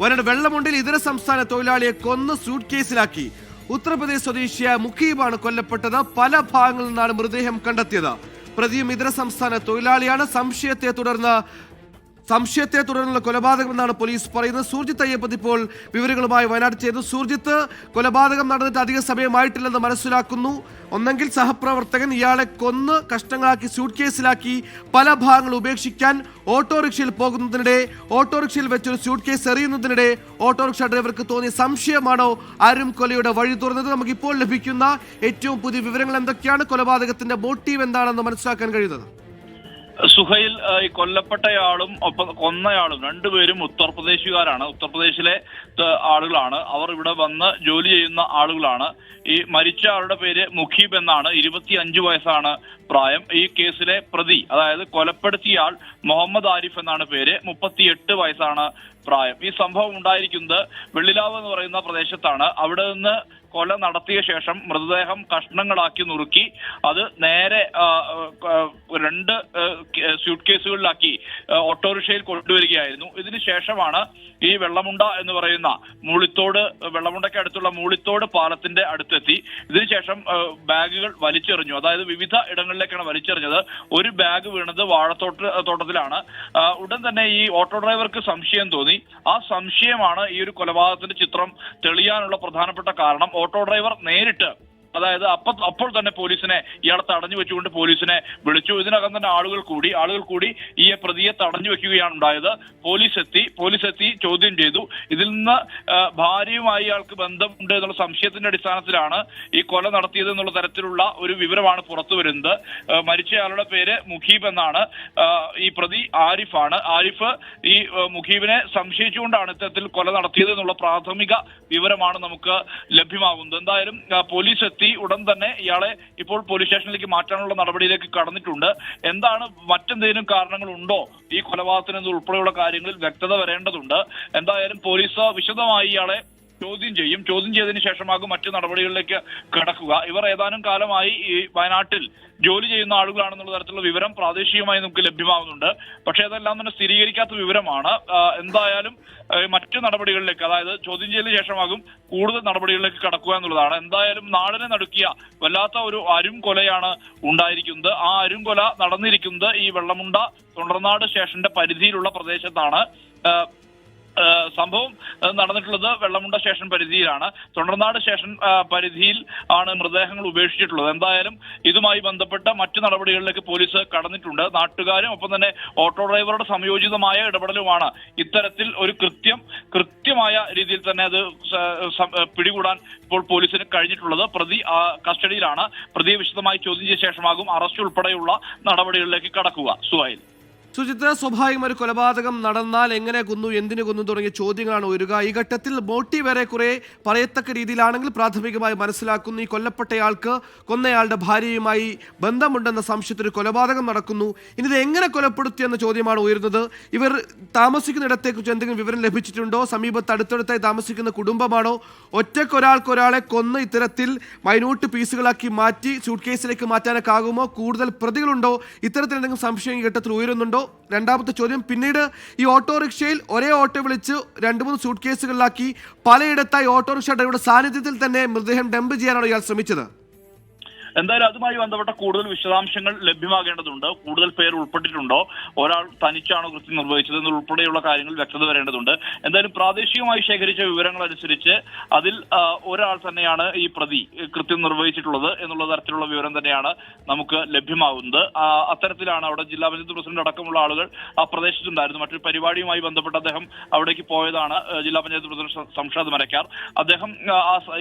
വയനാട് വെള്ളമുണ്ടിൽ ഇതര സംസ്ഥാന തൊഴിലാളിയെ കൊന്ന് സൂട്ട് കേസിലാക്കി. ഉത്തർപ്രദേശ് സ്വദേശിയായ മുഖീബാണ് കൊല്ലപ്പെട്ടത്. പല ഭാഗങ്ങളിൽ നിന്നാണ് മൃതദേഹം കണ്ടെത്തിയത്. പ്രതിയും ഇതര സംസ്ഥാന തൊഴിലാളിയാണ്. സംശയത്തെ തുടർന്നുള്ള കൊലപാതകമെന്നാണ് പോലീസ് പറയുന്നത്. സൂർജിത്ത് അയ്യപ്പത്ത് ഇപ്പോൾ വിവരങ്ങളുമായി വയനാട് ചെയ്തു. സൂർജിത്ത്, കൊലപാതകം നടന്നിട്ട് അധിക സമയമായിട്ടില്ലെന്ന് മനസ്സിലാക്കുന്നു. ഒന്നെങ്കിൽ സഹപ്രവർത്തകൻ ഇയാളെ കൊന്ന് കഷ്ണങ്ങളാക്കി സൂട്ട് കേസിലാക്കി പല ഭാഗങ്ങൾ ഉപേക്ഷിക്കാൻ ഓട്ടോറിക്ഷയിൽ പോകുന്നതിനിടെ ഓട്ടോറിക്ഷയിൽ വെച്ചൊരു സൂട്ട് കേസ് എറിയുന്നതിനിടെ ഓട്ടോറിക്ഷ ഡ്രൈവർക്ക് തോന്നിയ സംശയമാണോ അരും കൊലയുടെ വഴി തുറന്നത്? നമുക്കിപ്പോൾ ലഭിക്കുന്ന ഏറ്റവും പുതിയ വിവരങ്ങൾ എന്തൊക്കെയാണ്? കൊലപാതകത്തിന്റെ മോട്ടീവ് എന്താണെന്ന് മനസ്സിലാക്കാൻ കഴിയുന്നത്? സുഹൈൽ, ഈ കൊല്ലപ്പെട്ടയാളും ഒപ്പം കൊന്നയാളും രണ്ടുപേരും ഉത്തർപ്രദേശുകാരാണ്. ഉത്തർപ്രദേശിലെ ആളുകളാണ്. അവർ ഇവിടെ വന്ന് ജോലി ചെയ്യുന്ന ആളുകളാണ്. ഈ മരിച്ച ആളുടെ പേര് മുഖീബ് എന്നാണ്. 25 വയസ്സാണ് പ്രായം. ഈ കേസിലെ പ്രതി, അതായത് കൊലപ്പെടുത്തിയ ആൾ മുഹമ്മദ് ആരിഫ് എന്നാണ് പേര്. 38 വയസ്സാണ് പ്രായം. ഈ സംഭവം ഉണ്ടായിരിക്കുന്നത് വെള്ളിലാവ് എന്ന് പറയുന്ന പ്രദേശത്താണ്. അവിടെ നിന്ന് കൊല നടത്തിയ ശേഷം മൃതദേഹം കഷ്ണങ്ങളാക്കി നുറുക്കി അത് നേരെ 2 സ്യൂട്ട് കേസുകളിലാക്കി ഓട്ടോറിക്ഷയിൽ കൊണ്ടുവരികയായിരുന്നു. ഇതിന് ശേഷമാണ് ഈ വെള്ളമുണ്ട എന്ന് പറയുന്ന വെള്ളമുണ്ടയ്ക്ക് അടുത്തുള്ള മൂളിത്തോട് പാലത്തിന്റെ അടുത്തെത്തി. ഇതിനുശേഷം ബാഗുകൾ വലിച്ചെറിഞ്ഞു. അതായത് വിവിധ ഇടങ്ങളിലേക്കാണ് വലിച്ചെറിഞ്ഞത്. ഒരു ബാഗ് വീണത് വാഴത്തോട്ടത്തിലാണ്. ഉടൻ തന്നെ ഈ ഓട്ടോ ഡ്രൈവർക്ക് സംശയം തോന്നി. ആ സംശയമാണ് ഈ ഒരു കൊലപാതകത്തിന്റെ ചിത്രം തെളിയാനുള്ള പ്രധാനപ്പെട്ട കാരണം. ഓട്ടോ ഡ്രൈവർ നേരിട്ട്, അതായത് അപ്പോൾ തന്നെ പോലീസിനെ, ഇയാളെ തടഞ്ഞു വെച്ചുകൊണ്ട് പോലീസിനെ വിളിച്ചു. ഇതിനകം തന്നെ ആളുകൾ കൂടി ഈ പ്രതിയെ തടഞ്ഞു വെക്കുകയാണ് ഉണ്ടായത്. പോലീസ് എത്തി ചോദ്യം ചെയ്തു. ഇതിൽ നിന്ന് ഭാര്യയുമായി ഇയാൾക്ക് ബന്ധമുണ്ട് എന്നുള്ള സംശയത്തിന്റെ അടിസ്ഥാനത്തിലാണ് ഈ കൊല നടത്തിയത് എന്നുള്ള തരത്തിലുള്ള ഒരു വിവരമാണ് പുറത്തു വരുന്നത്. മരിച്ചയാളുടെ പേര് മുഖീബ് എന്നാണ്. ഈ പ്രതി ആരിഫാണ്. ആരിഫ് ഈ മുഖീബിനെ സംശയിച്ചുകൊണ്ടാണ് ഇത്തരത്തിൽ കൊല നടത്തിയത് എന്നുള്ള പ്രാഥമിക വിവരമാണ് നമുക്ക് ലഭ്യമാകുന്നത്. എന്തായാലും പോലീസ് എത്തി ഉടൻ തന്നെ ഇയാളെ ഇപ്പോൾ പോലീസ് സ്റ്റേഷനിലേക്ക് മാറ്റാനുള്ള നടപടിയിലേക്ക് കടന്നിട്ടുണ്ട്. എന്താണ്, മറ്റെന്തെങ്കിലും കാരണങ്ങളുണ്ടോ ഈ കൊലപാതകത്തിന് ഉൾപ്പെടെയുള്ള കാര്യങ്ങളിൽ വ്യക്തത വരേണ്ടതുണ്ട്. എന്തായാലും പോലീസ് വിശദമായി ഇയാളെ ചോദ്യം ചെയ്തതിനു ശേഷമാകും മറ്റു നടപടികളിലേക്ക് കടക്കുക. ഇവർ ഏതാനും കാലമായി ഈ വയനാട്ടിൽ ജോലി ചെയ്യുന്ന ആളുകളാണെന്നുള്ള തരത്തിലുള്ള വിവരം പ്രാദേശികമായി നമുക്ക് ലഭ്യമാകുന്നുണ്ട്. പക്ഷെ അതെല്ലാം തന്നെ സ്ഥിരീകരിക്കാത്ത വിവരമാണ്. എന്തായാലും മറ്റു നടപടികളിലേക്ക്, അതായത് ചോദ്യം ചെയ്തതിനു ശേഷമാകും കൂടുതൽ നടപടികളിലേക്ക് കടക്കുക എന്നുള്ളതാണ്. എന്തായാലും നാടിനെ നടുക്കിയ വല്ലാത്ത ഒരു അരും കൊലയാണ് ഉണ്ടായിരിക്കുന്നത്. ആ അരും കൊല നടന്നിരിക്കുന്നത് ഈ വെള്ളമുണ്ട തൊണ്ടർനാട് സ്റ്റേഷന്റെ പരിധിയിലുള്ള പ്രദേശത്താണ്. സംഭവം നടന്നിട്ടുള്ളത് വെള്ളമുണ്ട സ്റ്റേഷൻ പരിധിയിലാണ്. തൊണ്ടർനാട് സ്റ്റേഷൻ പരിധിയിൽ ആണ് മൃതദേഹങ്ങൾ ഉപേക്ഷിച്ചിട്ടുള്ളത്. എന്തായാലും ഇതുമായി ബന്ധപ്പെട്ട മറ്റു നടപടികളിലേക്ക് പോലീസ് കടന്നിട്ടുണ്ട്. നാട്ടുകാരും ഒപ്പം തന്നെ ഓട്ടോ ഡ്രൈവറുടെ സംയോജിതമായ ഇടപെടലുമാണ് ഇത്തരത്തിൽ ഒരു കൃത്യമായ രീതിയിൽ തന്നെ അത് പിടികൂടാൻ ഇപ്പോൾ പോലീസിന് കഴിഞ്ഞിട്ടുള്ളത്. പ്രതി കസ്റ്റഡിയിലാണ്. പ്രതിയെ വിശദമായി ചോദ്യം ചെയ്ത ശേഷമാകും അറസ്റ്റ് ഉൾപ്പെടെയുള്ള നടപടികളിലേക്ക് കടക്കുക. സുഹൈൽ, സുജിത്ത്, സ്വാഭാവികം ഒരു കൊലപാതകം നടന്നാൽ എങ്ങനെ കൊന്നു, എന്തിനു കൊന്നു തുടങ്ങിയ ചോദ്യങ്ങളാണ് ഉയരുക. ഈ ഘട്ടത്തിൽ മോട്ടീവ് ഏറെ കുറെ പറയത്തക്ക രീതിയിലാണെങ്കിൽ പ്രാഥമികമായി മനസ്സിലാക്കുന്നു ഈ കൊല്ലപ്പെട്ടയാൾക്ക് കൊന്നയാളുടെ ഭാര്യയുമായി ബന്ധമുണ്ടെന്ന സംശയത്തിൽ കൊലപാതകം നടക്കുന്നു. ഇനി ഇത് എങ്ങനെ കൊലപ്പെടുത്തിയെന്ന ചോദ്യമാണ് ഉയരുന്നത്. ഇവർ താമസിക്കുന്നിടത്തെക്കുറിച്ച് എന്തെങ്കിലും വിവരം ലഭിച്ചിട്ടുണ്ടോ? സമീപത്ത് അടുത്തടുത്തായി താമസിക്കുന്ന കുടുംബമാണോ? ഒരാളെ കൊന്ന് ഇത്തരത്തിൽ മൈന്യൂട്ട് പീസുകളാക്കി മാറ്റി സൂട്ട് കേസിലേക്ക് മാറ്റാനൊക്കെ ആകുമോ? കൂടുതൽ പ്രതികളുണ്ടോ? ഇത്തരത്തിൽ എന്തെങ്കിലും സംശയം ഈ ഘട്ടത്തിൽ ഉയരുന്നുണ്ടോ? രണ്ടാമത്തെ ചോദ്യം, പിന്നീട് ഈ ഓട്ടോറിക്ഷയിൽ ഒരേ ഓട്ടോ വിളിച്ച് 2-3 സൂട്ട് കേസുകളിലാക്കി പലയിടത്തായി ഓട്ടോറിക്ഷ ഡ്രൈവറുടെ സാന്നിധ്യത്തിൽ തന്നെ മൃതദേഹം ഡംപ് ചെയ്യാനാണ് ഇയാൾ ശ്രമിച്ചത്? എന്തായാലും അതുമായി ബന്ധപ്പെട്ട കൂടുതൽ വിശദാംശങ്ങൾ ലഭ്യമാകേണ്ടതുണ്ട്. കൂടുതൽ പേർ ഉൾപ്പെട്ടിട്ടുണ്ടോ, ഒരാൾ തനിച്ചാണോ കൃത്യം നിർവഹിച്ചത് എന്നുൾപ്പെടെയുള്ള കാര്യങ്ങൾ വ്യക്തത വരേണ്ടതുണ്ട്. എന്തായാലും പ്രാദേശികമായി ശേഖരിച്ച വിവരങ്ങൾ അനുസരിച്ച് അതിൽ ഒരാൾ തന്നെയാണ് ഈ പ്രതി കൃത്യം നിർവഹിച്ചിട്ടുള്ളത് എന്നുള്ള തരത്തിലുള്ള വിവരം തന്നെയാണ് നമുക്ക് ലഭ്യമാകുന്നത്. അത്തരത്തിലാണ് അവിടെ ജില്ലാ പഞ്ചായത്ത് പ്രസിഡന്റ് അടക്കമുള്ള ആളുകൾ ആ പ്രദേശത്തുണ്ടായിരുന്നു. മറ്റൊരു പരിപാടിയുമായി ബന്ധപ്പെട്ട് അദ്ദേഹം അവിടേക്ക് പോയതാണ് ജില്ലാ പഞ്ചായത്ത് പ്രസിഡന്റ് സംഷാദ് മരക്കാർ. അദ്ദേഹം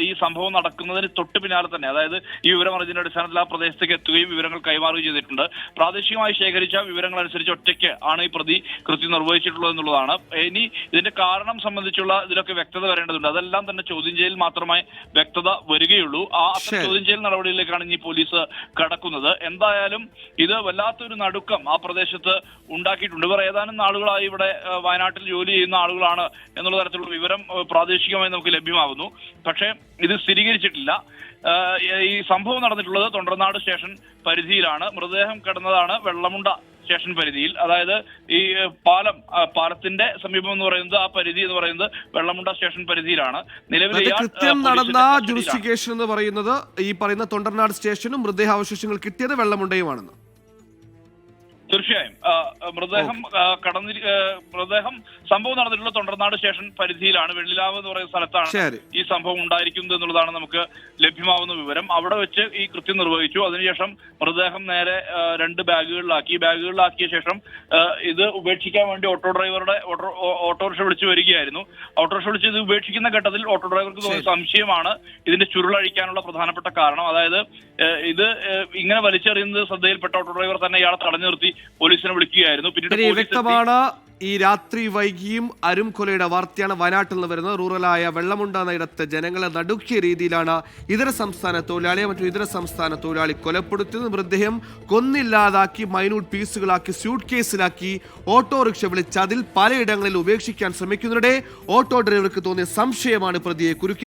ഈ സംഭവം നടക്കുന്നതിന് തൊട്ട് പിന്നാലെ തന്നെ, അതായത് ഈ വിവരം അറിഞ്ഞ അടിസ്ഥാനത്തിൽ ആ പ്രദേശത്തേക്ക് എത്തുകയും വിവരങ്ങൾ കൈമാറുകയും ചെയ്തിട്ടുണ്ട്. പ്രാദേശികമായി ശേഖരിച്ച വിവരങ്ങൾ അനുസരിച്ച് ഒറ്റയ്ക്ക് ആണ് ഈ പ്രതി കൃത്യം നിർവഹിച്ചിട്ടുള്ളത് എന്നുള്ളതാണ്. ഇനി ഇതിന്റെ കാരണം സംബന്ധിച്ചുള്ള ഇതിലൊക്കെ വ്യക്തത വരേണ്ടതുണ്ട്. അതെല്ലാം തന്നെ ചോദ്യം ചെയ്യൽ മാത്രമേ വ്യക്തത വരികയുള്ളൂ. ആ ചോദ്യം ചെയ്യൽ നടപടിയിലേക്കാണ് ഇനി പോലീസ് കടക്കുന്നത്. എന്തായാലും ഇത് വല്ലാത്തൊരു നടുക്കം ആ പ്രദേശത്ത് ഉണ്ടാക്കിയിട്ടുണ്ട്. ഇവർ ഏതാനും നാളുകളായി ഇവിടെ വയനാട്ടിൽ ജോലി ചെയ്യുന്ന ആളുകളാണ് എന്നുള്ള തരത്തിലുള്ള വിവരം പ്രാദേശികമായി നമുക്ക് ലഭ്യമാകുന്നു. പക്ഷേ ഇത് സ്ഥിരീകരിച്ചിട്ടില്ല. ഈ സംഭവം നടന്നിട്ടുള്ളത് തൊണ്ടർനാട് സ്റ്റേഷൻ പരിധിയിലാണ്. മൃതദേഹം കിടന്നതാണ് വെള്ളമുണ്ട സ്റ്റേഷൻ പരിധിയിൽ, അതായത് ഈ പാലത്തിന്റെ സമീപം എന്ന് പറയുന്നത്, ആ പരിധി എന്ന് പറയുന്നത് വെള്ളമുണ്ട സ്റ്റേഷൻ പരിധിയിലാണ്. നിലവിൽ കൃത്യം നടന്ന ജുറിസ്ഡിക്കേഷൻ എന്ന് പറയുന്നത് ഈ പറയുന്ന തൊണ്ടർനാട് സ്റ്റേഷനും മൃതദേഹാവശേഷങ്ങൾ കിട്ടിയത് വെള്ളമുണ്ടയുമാണെന്ന്. തീർച്ചയായും മൃതദേഹം സംഭവം നടന്നിട്ടുള്ള തൊണ്ടർനാട് സ്റ്റേഷൻ പരിധിയിലാണ്, വെള്ളിലാവ് എന്ന് പറയുന്ന സ്ഥലത്താണ് ഈ സംഭവം ഉണ്ടായിരിക്കുന്നത് എന്നുള്ളതാണ് നമുക്ക് ലഭ്യമാവുന്ന വിവരം. അവിടെ വെച്ച് ഈ കൃത്യം നിർവഹിച്ചു. അതിനുശേഷം മൃതദേഹം നേരെ 2 ബാഗുകളിലാക്കിയ ശേഷം ഇത് ഉപേക്ഷിക്കാൻ വേണ്ടി ഓട്ടോറിക്ഷ വിളിച്ചു വരികയായിരുന്നു. ഓട്ടോറിക്ഷ വിളിച്ച് ഇത് ഉപേക്ഷിക്കുന്ന ഘട്ടത്തിൽ ഓട്ടോ ഡ്രൈവർക്ക് തോന്നിയ സംശയമാണ് ഇതിന്റെ ചുരുളഴിക്കാനുള്ള പ്രധാനപ്പെട്ട കാരണം. അതായത് ഇത് ഇങ്ങനെ വലിച്ചെറിയുന്നത് ശ്രദ്ധയിൽപ്പെട്ട ഓട്ടോ ഡ്രൈവർ തന്നെ ഇയാളെ തടഞ്ഞു നിർത്തി പോലീസിനെ വിളിക്കുകയായിരുന്നു. പിന്നീട് വ്യക്തമാണ് ഈ രാത്രി വൈകിയും അരുംകൊലയുടെ വാർത്തയാണ് വയനാട്ടിൽ നിന്ന് വരുന്നത്. റൂറലായ വെള്ളമുണ്ട എന്നയിടത്ത് ജനങ്ങളെ നടുക്കിയ രീതിയിലാണ് ഇതര സംസ്ഥാന തൊഴിലാളിയെ മറ്റു ഇതര സംസ്ഥാന തൊഴിലാളി കൊലപ്പെടുത്തിയത്. മൃതദേഹം കൊന്നില്ലാതാക്കി മൈന്യൂട്ട് പീസുകളാക്കി സ്യൂട്ട് കേസിലാക്കി ഓട്ടോറിക്ഷ വിളിച്ച് അതിൽ പലയിടങ്ങളിൽ ഉപേക്ഷിക്കാൻ ശ്രമിക്കുന്നതിനിടെ ഓട്ടോ ഡ്രൈവർക്ക് തോന്നിയ സംശയമാണ് പ്രതിയെ കുരുക്കി.